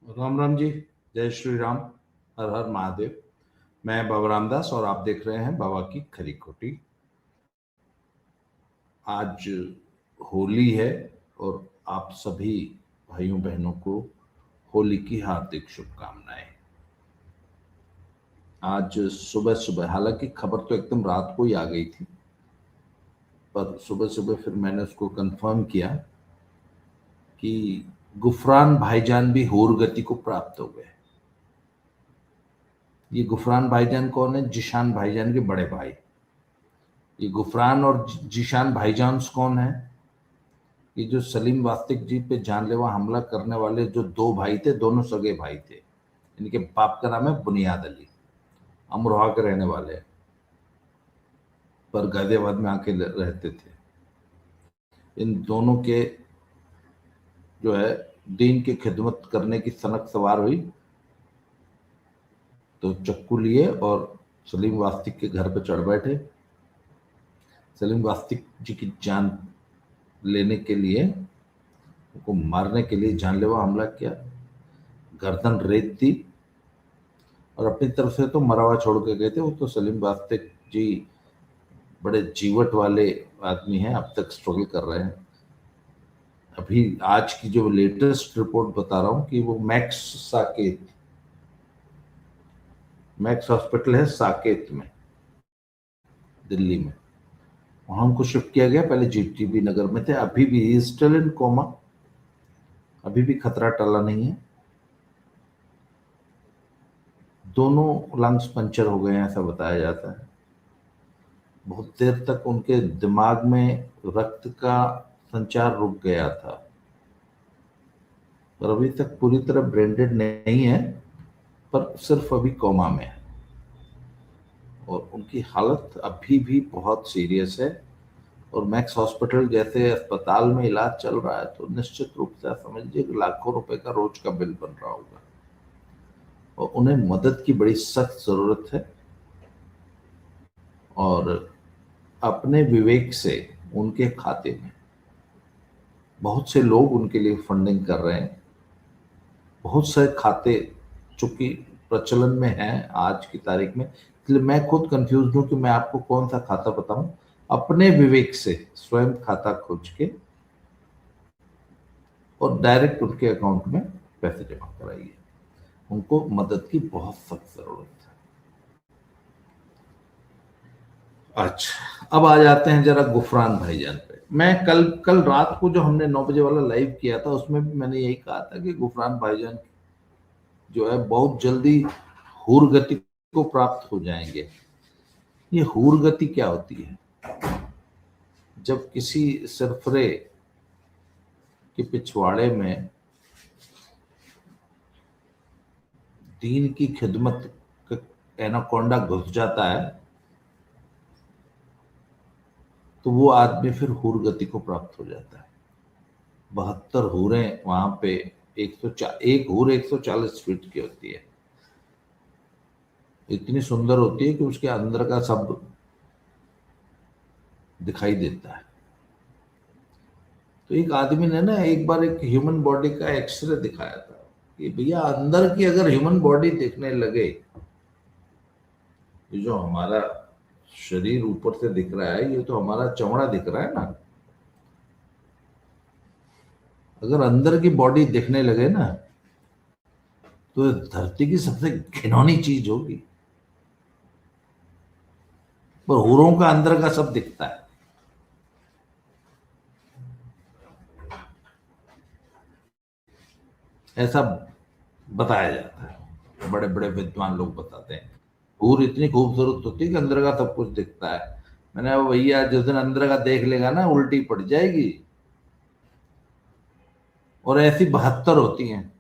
राम राम जी। जय श्री राम। हर हर महादेव। मैं बाबा रामदास और आप देख रहे हैं बाबा की खरी खोटी। आज होली है और आप सभी भाइयों बहनों को होली की हार्दिक शुभकामनाएं। आज सुबह सुबह, हालांकि खबर तो एकदम रात को ही आ गई थी, पर सुबह सुबह फिर मैंने उसको कंफर्म किया कि गुफरान भाईजान भी हूर गति को प्राप्त हो गए। ये गुफरान भाईजान कौन है? जिशान भाईजान के बड़े भाई। ये गुफरान और जीशान भाईजान कौन है? ये जो सलीम वास्तिक जी पे जानलेवा हमला करने वाले जो दो भाई थे, दोनों सगे भाई थे। इनके बाप का नाम है बुनियाद अली, अमरोहा के रहने वाले हैं, पर गाजियाबाद में आके रहते थे। इन दोनों के जो है दीन की खिदमत करने की सनक सवार हुई, तो चक्कू लिए और सलीम वास्तिक के घर पर चढ़ बैठे। सलीम वास्तिक जी की जान लेने के लिए, उनको मारने के लिए जानलेवा हमला किया, गर्दन रेत दी और अपनी तरफ से तो मरा हुआ छोड़ के गए थे। वो तो सलीम वास्तिक जी बड़े जीवट वाले आदमी हैं, अब तक स्ट्रगल कर रहे हैं। अभी आज की जो लेटेस्ट रिपोर्ट बता रहा हूं कि वो मैक्स हॉस्पिटल है साकेत में, दिल्ली में, वहां हमको शिफ्ट किया गया। पहले जीटीबी नगर में थे। अभी भी स्टिल इन कोमा, अभी भी खतरा टला नहीं है। दोनों लंग्स पंचर हो गए हैं ऐसा बताया जाता है। बहुत देर तक उनके दिमाग में रक्त का संचार रुक गया था, पर अभी तक पूरी तरह ब्रेन डेड नहीं है, पर सिर्फ अभी कोमा में है और उनकी हालत अभी भी बहुत सीरियस है। और मैक्स हॉस्पिटल जैसे अस्पताल में इलाज चल रहा है तो निश्चित रूप से आप समझ लीजिए कि लाखों रुपए का रोज का बिल बन रहा होगा और उन्हें मदद की बड़ी सख्त जरूरत है। और अपने विवेक से उनके खाते में बहुत से लोग उनके लिए फंडिंग कर रहे हैं। बहुत से खाते चूंकि प्रचलन में हैं आज की तारीख में, इसलिए मैं खुद कंफ्यूज हूं कि मैं आपको कौन सा खाता बताऊं। अपने विवेक से स्वयं खाता खोज के और डायरेक्ट उनके अकाउंट में पैसे जमा कराइए। उनको मदद की बहुत सख्त जरूरत है। अच्छा, अब आ जाते हैं जरा गुफरान भाईजान पे। मैं कल कल रात को जो हमने 9 बजे वाला लाइव किया था उसमें भी मैंने यही कहा था कि गुफरान भाईजान जो है बहुत जल्दी हूर गति को प्राप्त हो जाएंगे। ये हूर गति क्या होती है? जब किसी सरफरे के पिछवाड़े में दीन की खिदमत का एनाकोंडा घुस जाता है तो वो आदमी फिर हूर गति को प्राप्त हो जाता है। 72 हूरें वहां पे, 1 हूर 140 फीट की होती है। इतनी सुंदर होती है कि उसके अंदर का सब दिखाई देता है। तो एक आदमी ने ना एक बार एक ह्यूमन बॉडी का एक्सरे दिखाया था कि भैया अंदर की अगर ह्यूमन बॉडी देखने लगे, ये जो हमारा शरीर ऊपर से दिख रहा है ये तो हमारा चमड़ा दिख रहा है ना, अगर अंदर की बॉडी देखने लगे ना तो धरती की सबसे घिनौनी चीज होगी। पर हूरों का अंदर का सब दिखता है। ऐसा बताया जाता है, बड़े बड़े विद्वान लोग बताते हैं। हूर इतनी खूबसूरत होती है कि अंदर का सब कुछ दिखता है। मैंने कहा भैया जिस दिन अंदर का देख लेगा ना उल्टी पड़ जाएगी। और ऐसी 72 होती हैं।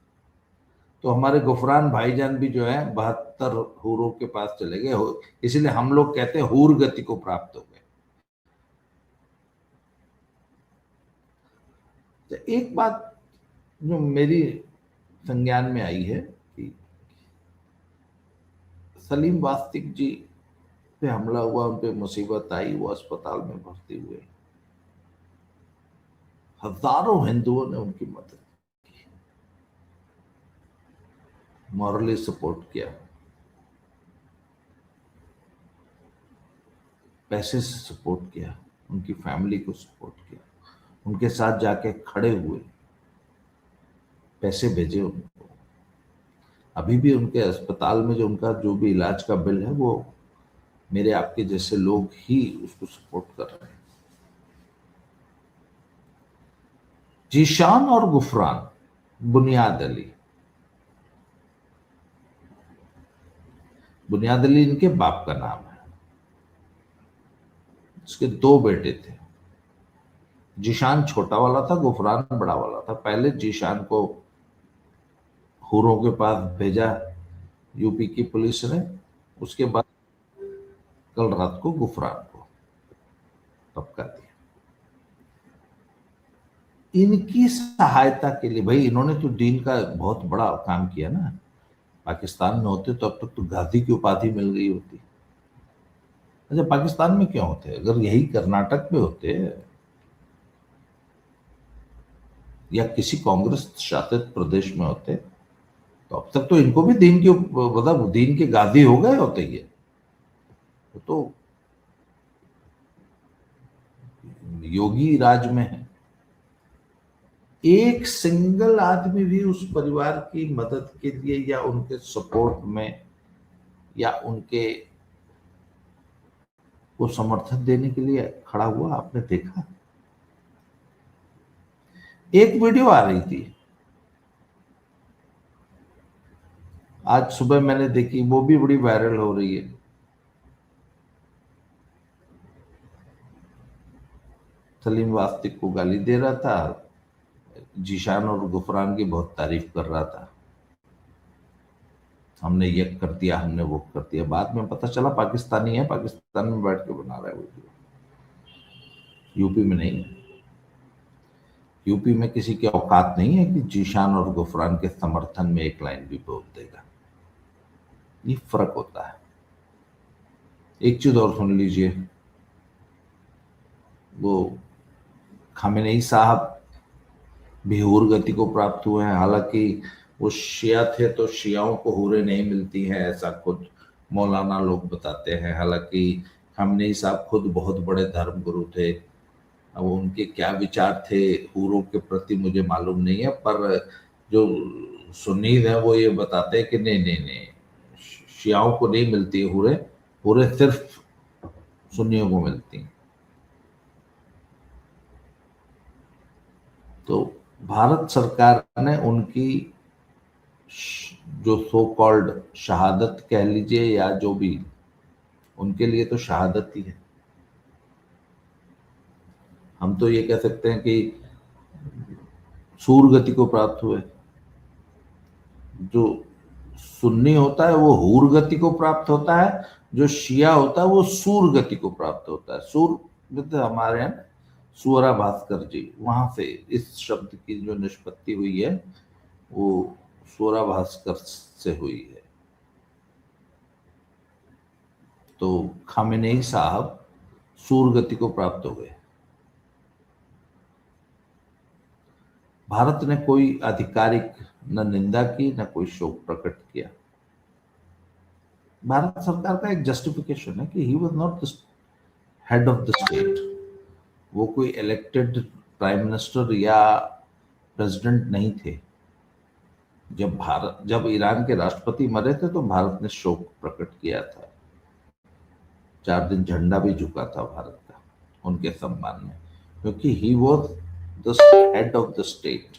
तो हमारे गुफरान भाईजान भी जो है 72 हूरों के पास चले गए हो, इसीलिए हम लोग कहते हैं हूर गति को प्राप्त हो गए। तो एक बात जो मेरी संज्ञान में आई है कि सलीम वास्तिक जी पे हमला हुआ, उन पे मुसीबत आई, वो अस्पताल में भर्ती हुए, हजारों हिंदुओं ने उनकी मदद की। मॉरली सपोर्ट किया, पैसे से सपोर्ट किया, उनकी फैमिली को सपोर्ट किया, उनके साथ जाके खड़े हुए, पैसे भेजे उनको। अभी भी उनके अस्पताल में जो उनका जो भी इलाज का बिल है वो मेरे आपके जैसे लोग ही उसको सपोर्ट कर रहे हैं। जीशान और गुफरान, बुनियाद अली, बुनियाद अली इनके बाप का नाम है। इसके दो बेटे थे, जीशान छोटा वाला था, गुफरान बड़ा वाला था। पहले जीशान को हुरों के पास भेजा यूपी की पुलिस ने, उसके बाद कल रात को गुफरान को पकड़ा दिया। इनकी सहायता के लिए, भाई इन्होंने तो दीन का बहुत बड़ा काम किया ना। पाकिस्तान में होते तो अब तक तो गांधी की उपाधि मिल गई होती। अच्छा, पाकिस्तान में क्यों होते? अगर यही कर्नाटक में होते या किसी कांग्रेस शासित प्रदेश में होते तो अब तक तो इनको भी दीन के मतलब दीन के गादी हो गए होते। ये तो योगी राज में है। एक सिंगल आदमी भी उस परिवार की मदद के लिए या उनके सपोर्ट में या उनके को समर्थन देने के लिए खड़ा हुआ आपने देखा? एक वीडियो आ रही थी आज सुबह, मैंने देखी, वो भी बड़ी वायरल हो रही है। सलीम वास्तिक को गाली दे रहा था, जीशान और गुफरान की बहुत तारीफ कर रहा था, हमने ये कर दिया, हमने वो कर दिया। बाद में पता चला पाकिस्तानी है, पाकिस्तान में बैठ के बना रहा है वीडियो, यूपी में नहीं है। यूपी में किसी की औकात नहीं है कि जीशान और गुफरान के समर्थन में एक लाइन भी बोल देगा। ये फर्क होता है। एक चीज और सुन लीजिए, वो खामेनेई साहब भी हूर गति को प्राप्त हुए हैं। हालांकि वो शिया थे तो शियाओं को हूरें नहीं मिलती हैं, ऐसा खुद मौलाना लोग बताते हैं। हालांकि खामेनेई साहब खुद बहुत बड़े धर्म गुरु थे। अब उनके क्या विचार थे हूरों के प्रति मुझे मालूम नहीं है, पर जो सुन्नीद है वो ये बताते हैं कि नहीं नहीं नहीं, शियाओं को नहीं मिलती हूरें, हूरें सिर्फ सुन्नियों को मिलती हैं। तो भारत सरकार ने उनकी जो सो कॉल्ड शहादत कह लीजिए या जो भी, उनके लिए तो शहादत ही है। हम तो ये कह सकते हैं कि सूर गति को प्राप्त हुए। जो सुन्नी होता है वो हूर गति को प्राप्त होता है, जो शिया होता है वो सूर गति को प्राप्त होता है। सूर मतलब हमारे यहाँ सुअरा भास्कर जी, वहां से इस शब्द की जो निष्पत्ति हुई है वो सुअरा भास्कर से हुई है। तो खामेनेई साहब सूर गति को प्राप्त हो गए। भारत ने कोई आधिकारिक न निंदा की न कोई शोक प्रकट किया। भारत सरकार का एक जस्टिफिकेशन है कि he was not the head of the state. वो कोई इलेक्टेड प्राइम मिनिस्टर या प्रेसिडेंट नहीं थे। जब ईरान के राष्ट्रपति मरे थे तो भारत ने शोक प्रकट किया था। 4 दिन झंडा भी झुका था भारत का उनके सम्मान में, क्योंकि he was the head of the state.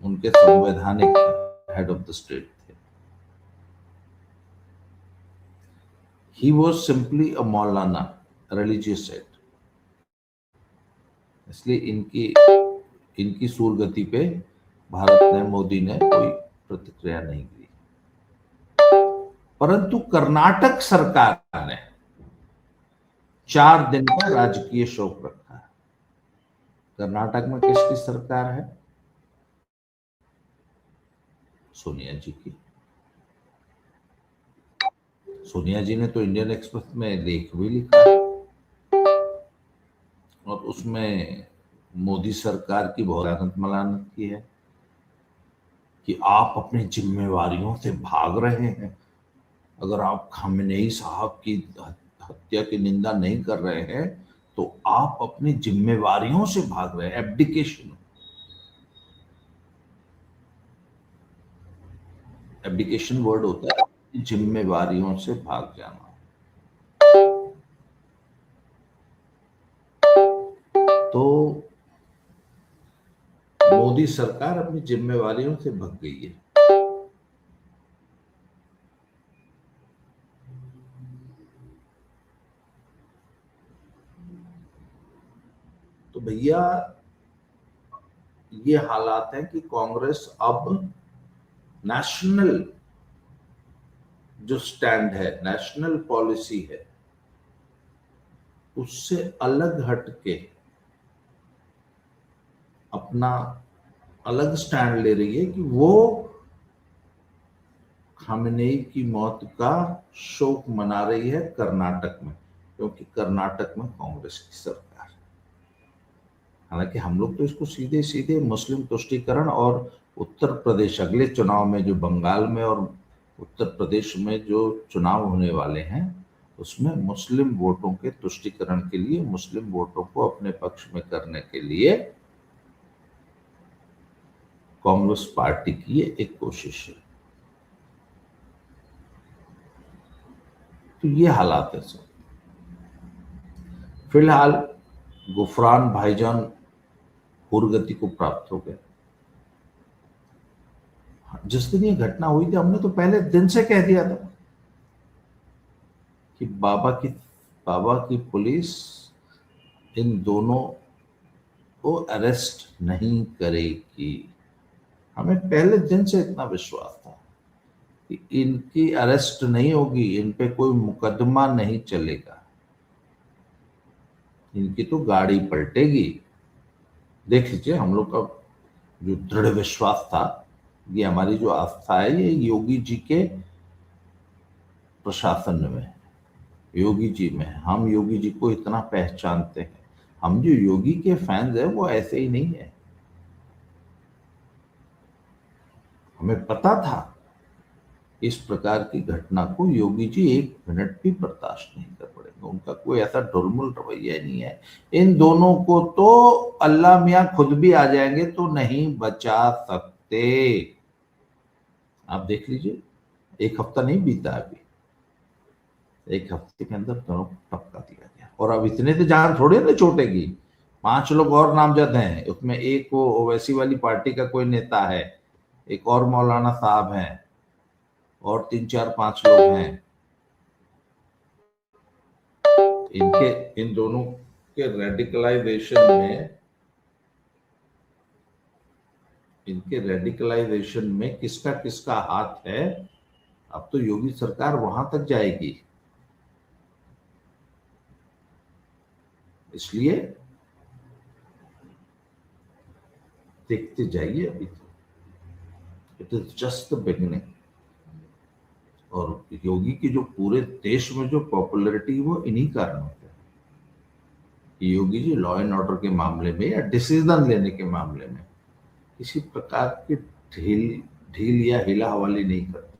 उनके संवैधानिक हेड ऑफ द स्टेट थे। He was simply a Maulana, religious head. इसलिए इनकी सूरगति पे भारत ने, मोदी ने कोई प्रतिक्रिया नहीं दी। परंतु कर्नाटक सरकार ने 4 दिन का राजकीय शोक रखा है। कर्नाटक में किसकी सरकार है? सोनिया जी की। सोनिया जी ने तो इंडियन एक्सप्रेस में लेख भी लिखा और उसमें मोदी सरकार की बहुत मलानत की है। कि आप अपनी जिम्मेवारियों से भाग रहे हैं। अगर आप खामेनेई साहब की हत्या की निंदा नहीं कर रहे हैं तो आप अपनी जिम्मेवारियों से भाग रहे हैं। एब्डिकेशन, एब्डिकेशन वर्ड होता है जिम्मेवारियों से भाग जाना। तो मोदी सरकार अपनी जिम्मेवारियों से भाग गई है। तो भैया ये हालात है कि कांग्रेस अब नेशनल जो स्टैंड है, नेशनल पॉलिसी है, उससे अलग हटके अपना अलग स्टैंड ले रही है कि वो खामेनेई की मौत का शोक मना रही है कर्नाटक में, क्योंकि कर्नाटक में कांग्रेस की सरकार है। हालांकि हम लोग तो इसको सीधे सीधे मुस्लिम तुष्टीकरण और उत्तर प्रदेश अगले चुनाव में जो बंगाल में और उत्तर प्रदेश में जो चुनाव होने वाले हैं उसमें मुस्लिम वोटों के तुष्टीकरण के लिए, मुस्लिम वोटों को अपने पक्ष में करने के लिए कांग्रेस पार्टी की ये एक कोशिश है। तो ये हालात है सर। फिलहाल गुफरान भाईजान हुरगति को प्राप्त हो गए। जिस दिन ये घटना हुई थी हमने तो पहले दिन से कह दिया था कि बाबा की पुलिस इन दोनों को अरेस्ट नहीं करेगी। हमें पहले दिन से इतना विश्वास था कि इनकी अरेस्ट नहीं होगी, इन पे कोई मुकदमा नहीं चलेगा, इनकी तो गाड़ी पलटेगी। देख लीजिए, हम लोग का जो दृढ़ विश्वास था, ये हमारी जो आस्था है, ये योगी जी के प्रशासन में, योगी जी में। हम योगी जी को इतना पहचानते हैं। हम जो योगी के फैंस हैं वो ऐसे ही नहीं है। हमें पता था इस प्रकार की घटना को योगी जी एक मिनट भी बर्दाश्त नहीं कर पड़ेंगे। उनका कोई ऐसा ढुलमुल रवैया नहीं है। इन दोनों को तो अल्लाह मियाँ खुद भी आ जाएंगे तो नहीं बचा सकते। आप देख लीजिए, एक हफ्ता नहीं बीता अभी, एक हफ्ते के अंदर दोनों को टपका दिया गया। और अब इतने तो जान थोड़े ना छोटेगी। 5 लोग और नामजद हैं, उसमें एक वो ओवैसी वाली पार्टी का कोई नेता है, एक और मौलाना साहब हैं, और 3 4 5 लोग हैं। इनके इन दोनों के रेडिकलाइजेशन में, इनके रेडिकलाइजेशन में किसका किसका हाथ है, अब तो योगी सरकार वहां तक जाएगी। इसलिए देखते जाइए, अभी तो it is just the beginning. और योगी की जो पूरे देश में जो पॉपुलैरिटी वो इन्हीं कारणों से है। Yogi ji law and order के मामले में या डिसीजन लेने के मामले में किसी प्रकार की ढील ढील या हिला हवाली नहीं करते।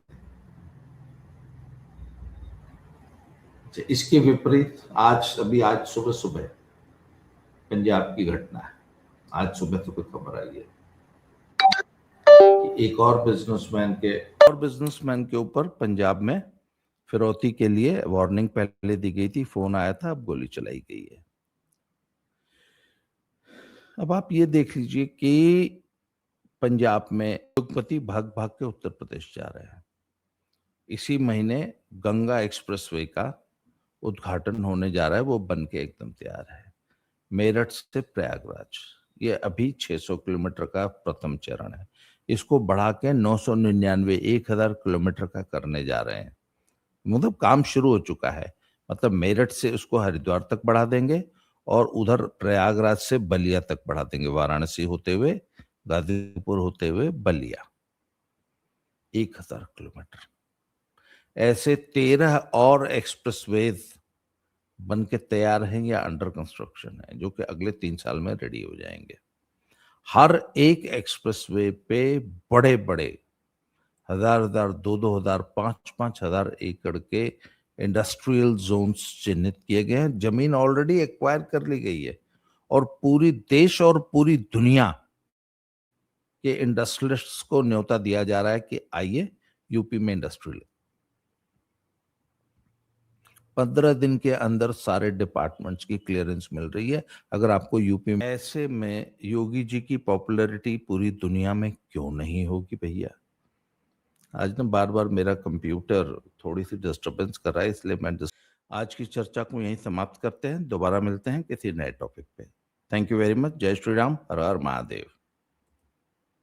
इसके विपरीत आज सुबह सुबह पंजाब की घटना है। आज सुबह सुबह खबर आई है कि एक और बिजनेसमैन के ऊपर पंजाब में फिरौती के लिए वार्निंग पहले दी गई थी, फोन आया था, अब गोली चलाई गई है। अब आप ये देख लीजिए कि पंजाब में उद्योगपति भाग भाग के उत्तर प्रदेश जा रहे हैं। इसी महीने गंगा एक्सप्रेसवे का उद्घाटन होने जा रहा है, वो बन के एकदम तैयार है। मेरठ से प्रयागराज, ये अभी 600 किलोमीटर का प्रथम चरण है। इसको बढ़ा के 999 1000 किलोमीटर का करने जा रहे हैं। मतलब काम शुरू हो चुका है। मतलब मेरठ से उसको हरिद्वार तक बढ़ा देंगे और उधर प्रयागराज से बलिया तक बढ़ा देंगे, वाराणसी होते हुए, गाजीपुर होते हुए बलिया, 1000 किलोमीटर। ऐसे 13 और एक्सप्रेसवेज बन के तैयार हैं या अंडर कंस्ट्रक्शन है, जो कि अगले 3 साल में रेडी हो जाएंगे। हर एक एक्सप्रेसवे पे बड़े बड़े 1000 2000 5,000 एकड़ के इंडस्ट्रियल जोन्स चिन्हित किए गए हैं। जमीन ऑलरेडी एक्वायर कर ली गई है और पूरी देश और पूरी दुनिया के इंडस्ट्रियलिस्ट्स को न्योता दिया जा रहा है कि आइए यूपी में इंडस्ट्रियल। 15 दिन के अंदर सारे डिपार्टमेंट्स की क्लियरेंस मिल रही है। अगर आपको यूपी में, ऐसे में योगी जी की पॉपुलैरिटी पूरी दुनिया में क्यों नहीं होगी भैया। आज ना बार बार मेरा कंप्यूटर थोड़ी सी डिस्टरबेंस कर रहा है, इसलिए मैं आज की चर्चा को यहीं समाप्त करते हैं। दोबारा मिलते हैं किसी नए टॉपिक पे। Thank you very much. जय श्री राम, हर हर महादेव।